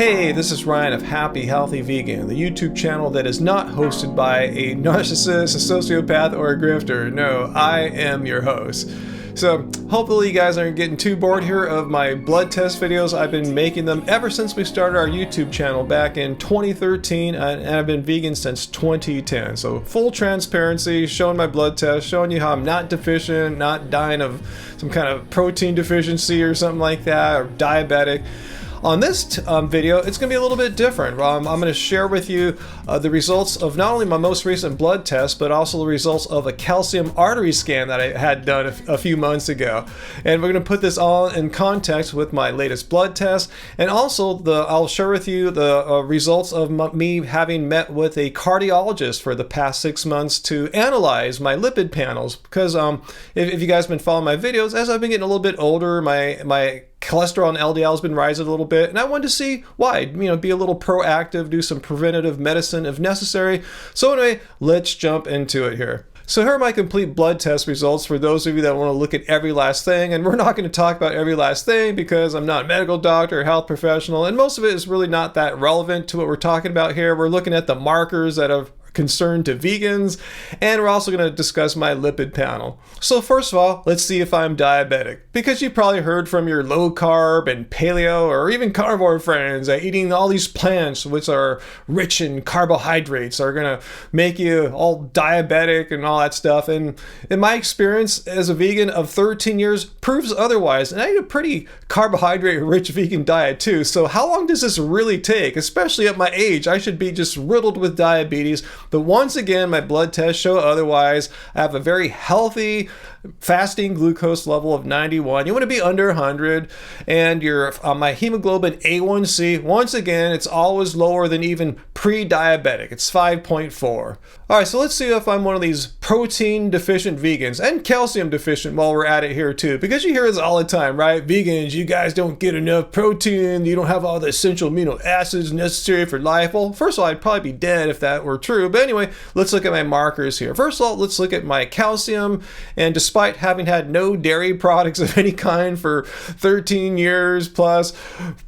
Hey, this is Ryan of Happy Healthy Vegan, the YouTube channel that is not hosted by a narcissist, a sociopath, or a grifter. No, I am your host. So hopefully you guys aren't getting too bored here of my blood test videos. I've been making them ever since we started our YouTube channel back in 2013, and I've been vegan since 2010. So full transparency, showing my blood test, showing you how I'm not deficient, not dying of some kind of protein deficiency or something like that, or diabetic. On this video, it's going to be a little bit different. I'm going to share with you the results of not only my most recent blood test, but also the results of a calcium artery scan that I had done a few months ago. And we're going to put this all in context with my latest blood test. And also, I'll share with you the results of me having met with a cardiologist for the past 6 months to analyze my lipid panels. Because if you guys have been following my videos, as I've been getting a little bit older, my cholesterol and LDL has been rising a little bit, and I wanted to see why, be a little proactive, do some preventative medicine if necessary. So anyway, let's jump into it here. So here are my complete blood test results for those of you that want to look at every last thing, and we're not going to talk about every last thing because I'm not a medical doctor or health professional, and most of it is really not that relevant to what we're talking about here. We're looking at the markers that have concern to vegans, and we're also going to discuss my lipid panel. So first of all, let's see if I'm diabetic, because you probably heard from your low carb and paleo or even carnivore friends that eating all these plants which are rich in carbohydrates are going to make you all diabetic and all that stuff. And in my experience as a vegan of 13 years proves otherwise, and I eat a pretty carbohydrate rich vegan diet too. So how long does this really take? Especially at my age, I should be just riddled with diabetes. But once again, my blood tests show otherwise. I have a very healthy fasting glucose level of 91. You want to be under 100, and my hemoglobin A1C, once again, it's always lower than even pre-diabetic. It's 5.4. All right, so let's see if I'm one of these protein deficient vegans and calcium deficient while we're at it here too, because you hear this all the time, right? Vegans, you guys don't get enough protein. You don't have all the essential amino acids necessary for life. Well, first of all, I'd probably be dead if that were true. But anyway, let's look at my markers here. First of all, let's look at my calcium, and despite having had no dairy products of any kind for 13 years plus,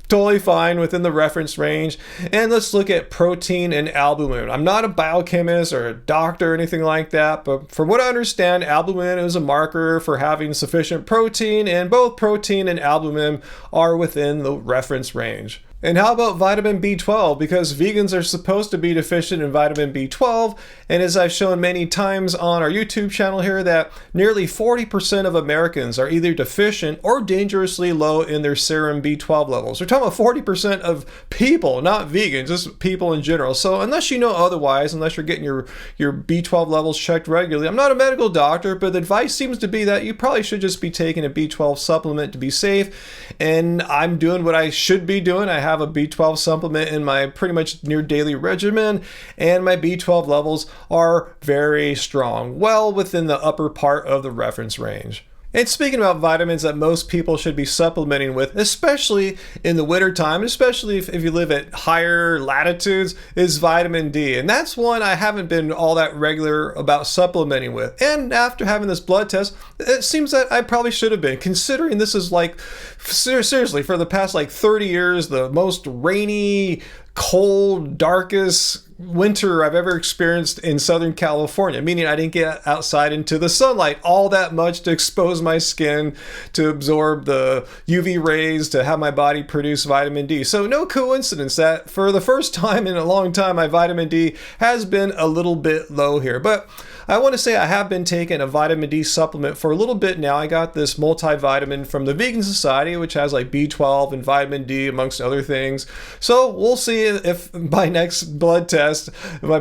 totally fine within the reference range. And let's look at protein and albumin. I'm not a biochemist or a doctor or anything like that, but from what I understand, albumin is a marker for having sufficient protein, and both protein and albumin are within the reference range. And how about vitamin B12? Because vegans are supposed to be deficient in vitamin B12, and as I've shown many times on our YouTube channel here, that nearly 40% of Americans are either deficient or dangerously low in their serum B12 levels. We're talking about 40% of people, not vegans, just people in general. So unless you know otherwise, unless you're getting your B12 levels checked regularly, I'm not a medical doctor, but the advice seems to be that you probably should just be taking a B12 supplement to be safe, and I'm doing what I should be doing. I have a B12 supplement in my pretty much near daily regimen, and my B12 levels are very strong, well within the upper part of the reference range. And speaking about vitamins that most people should be supplementing with, especially in the winter time, especially if you live at higher latitudes, is vitamin D. And that's one I haven't been all that regular about supplementing with. And after having this blood test, it seems that I probably should have been, considering this is like, seriously, for the past 30 years, the most rainy, cold, darkest winter I've ever experienced in Southern California, meaning I didn't get outside into the sunlight all that much to expose my skin, to absorb the UV rays, to have my body produce vitamin D. So no coincidence that for the first time in a long time, my vitamin D has been a little bit low here. But I want to say I have been taking a vitamin D supplement for a little bit now. I got this multivitamin from the Vegan Society, which has like B12 and vitamin D amongst other things. So we'll see if my next blood test, my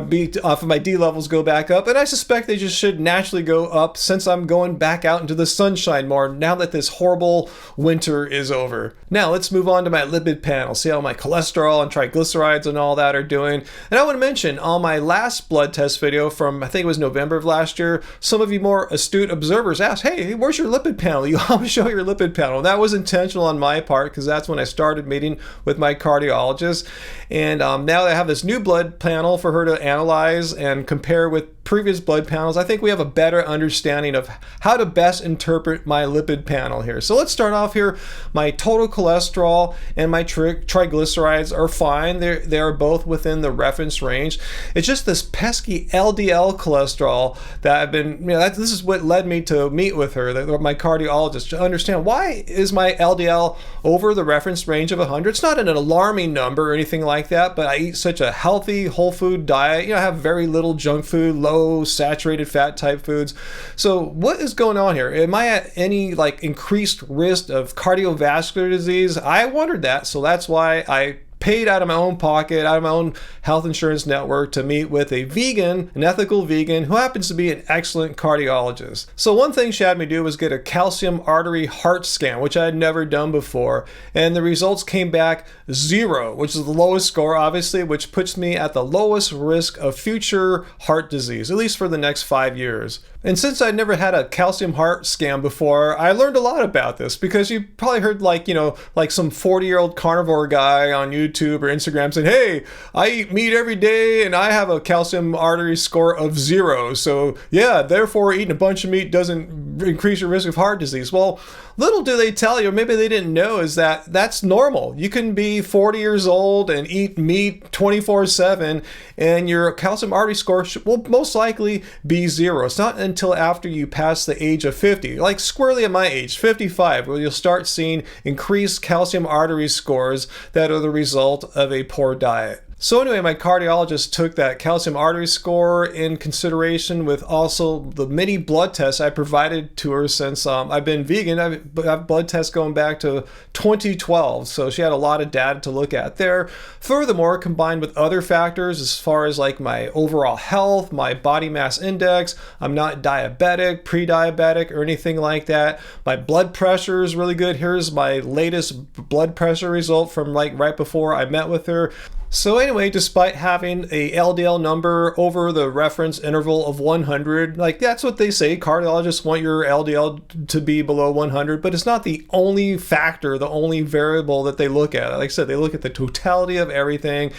D levels go back up, and I suspect they just should naturally go up since I'm going back out into the sunshine more now that this horrible winter is over. Now let's move on to my lipid panel, see how my cholesterol and triglycerides and all that are doing. And I want to mention on my last blood test video from, I think it was November of last year, some of you more astute observers asked, hey, where's your lipid panel? You always show your lipid panel. And that was intentional on my part, because that's when I started meeting with my cardiologist. And now that I have this new blood panel for her to analyze and compare with previous blood panels, I think we have a better understanding of how to best interpret my lipid panel here. So let's start off here. My total cholesterol and my triglycerides are fine. They are both within the reference range. It's just this pesky LDL cholesterol that I've been, this is what led me to meet with her, my cardiologist, to understand why is my LDL over the reference range of 100. It's not an alarming number or anything like that, but I eat such a healthy whole food diet. I have very little junk food, low saturated fat type foods. So what is going on here? Am I at any increased risk of cardiovascular disease? I wondered that, so that's why I paid out of my own pocket, out of my own health insurance network, to meet with a vegan, an ethical vegan, who happens to be an excellent cardiologist. So one thing she had me do was get a calcium artery heart scan, which I had never done before, and the results came back 0, which is the lowest score, obviously, which puts me at the lowest risk of future heart disease, at least for the next 5 years. And since I'd never had a calcium heart scan before, I learned a lot about this, because you probably heard some 40-year-old carnivore guy on YouTube or Instagram saying, hey, I eat meat every day and I have a calcium artery score of 0. So yeah, therefore eating a bunch of meat doesn't increase your risk of heart disease. Well, little do they tell you, or maybe they didn't know, is that that's normal. You can be 40 years old and eat meat 24/7 and your calcium artery score will most likely be 0. It's not until after you pass the age of 50, like squarely at my age, 55, where you'll start seeing increased calcium artery scores that are the result of a poor diet. So anyway, my cardiologist took that calcium artery score in consideration with also the many blood tests I provided to her since I've been vegan. I have blood tests going back to 2012, so she had a lot of data to look at there. Furthermore, combined with other factors as far as my overall health, my body mass index, I'm not diabetic, pre-diabetic, or anything like that. My blood pressure is really good. Here's my latest blood pressure result from right before I met with her. So anyway, despite having a LDL number over the reference interval of 100, that's what they say, cardiologists want your LDL to be below 100, but it's not the only factor, the only variable that they look at. Like I said, they look at the totality of everything,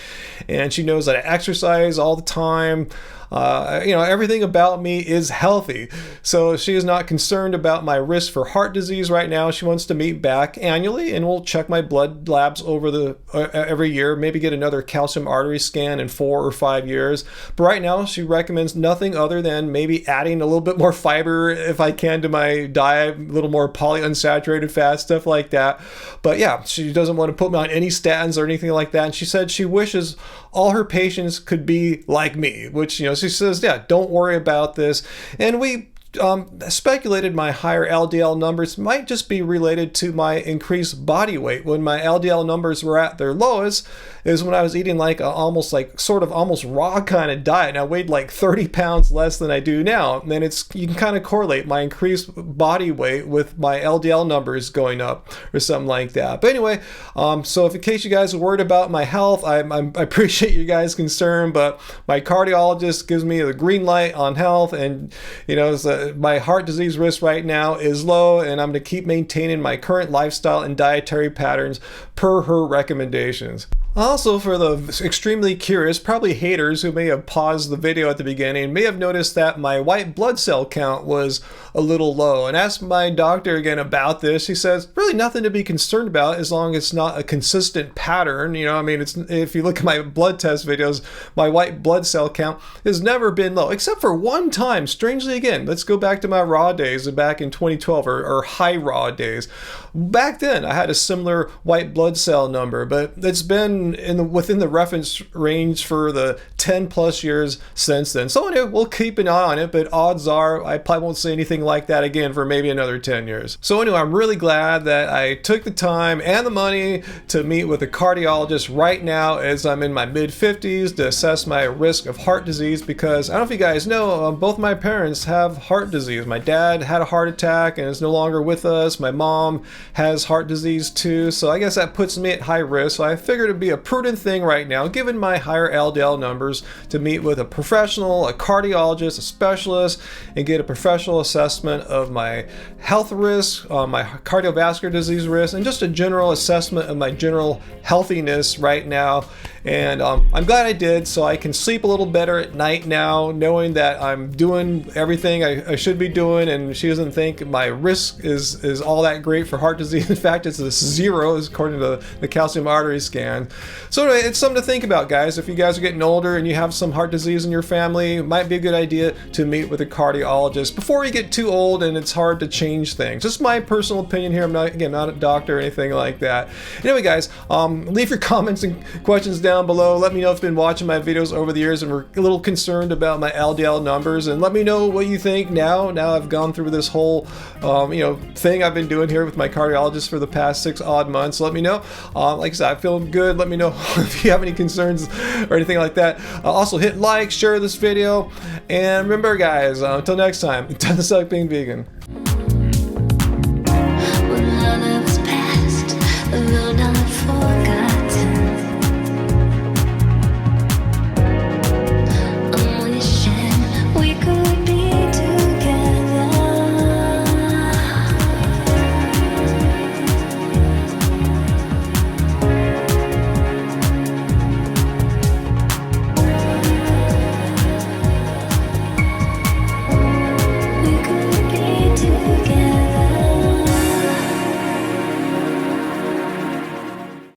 and she knows that I exercise all the time. Everything about me is healthy. So she is not concerned about my risk for heart disease right now. She wants to meet back annually, and we'll check my blood labs over every year, maybe get another calcium artery scan in 4 or 5 years. But right now, she recommends nothing other than maybe adding a little bit more fiber if I can to my diet, a little more polyunsaturated fat, stuff like that. But yeah, she doesn't want to put me on any statins or anything like that. And she said she wishes all her patients could be like me, which, she says, yeah, don't worry about this. And we speculated my higher LDL numbers might just be related to my increased body weight. When my LDL numbers were at their lowest is when I was eating almost raw kind of diet, and I weighed 30 pounds less than I do now. And then you can kind of correlate my increased body weight with my LDL numbers going up or something like that. But anyway, so if in case you guys are worried about my health, I appreciate you guys' concern, but my cardiologist gives me the green light on health, and my heart disease risk right now is low, and I'm going to keep maintaining my current lifestyle and dietary patterns per her recommendations. Also, for the extremely curious, probably haters who may have paused the video at the beginning, may have noticed that my white blood cell count was a little low. And asked my doctor again about this. He says, really nothing to be concerned about as long as it's not a consistent pattern. If you look at my blood test videos, my white blood cell count has never been low, except for one time. Strangely, again, let's go back to my raw days back in 2012, or high raw days. Back then, I had a similar white blood cell number, but it's been within the reference range for the 10 plus years since then. So anyway, we'll keep an eye on it, but odds are I probably won't say anything like that again for maybe another 10 years. So anyway, I'm really glad that I took the time and the money to meet with a cardiologist right now as I'm in my mid-50s to assess my risk of heart disease, because I don't know if you guys know, both my parents have heart disease. My dad had a heart attack and is no longer with us. My mom has heart disease too, so I guess that puts me at high risk. So I figured it'd be a prudent thing right now, given my higher LDL numbers, to meet with a professional, a cardiologist, a specialist, and get a professional assessment of my health risk, my cardiovascular disease risk, and just a general assessment of my general healthiness right now. And I'm glad I did, so I can sleep a little better at night now, knowing that I'm doing everything I should be doing, and she doesn't think my risk is all that great for heart disease. In fact, it's a 0 according to the calcium artery scan. So anyway, it's something to think about, guys. If you guys are getting older and you have some heart disease in your family, it might be a good idea to meet with a cardiologist before you get too old and it's hard to change things. Just my personal opinion here. I'm not a doctor or anything like that. Anyway, guys, leave your comments and questions down below. Let me know if you've been watching my videos over the years and were a little concerned about my LDL numbers, and let me know what you think now I've gone through this whole thing I've been doing here with my cardiologist for the past 6 odd months. Let me know. Like I said, I feel good. Let me know if you have any concerns or anything like that. Also hit like, share this video, and remember, guys, until next time, it doesn't suck being vegan.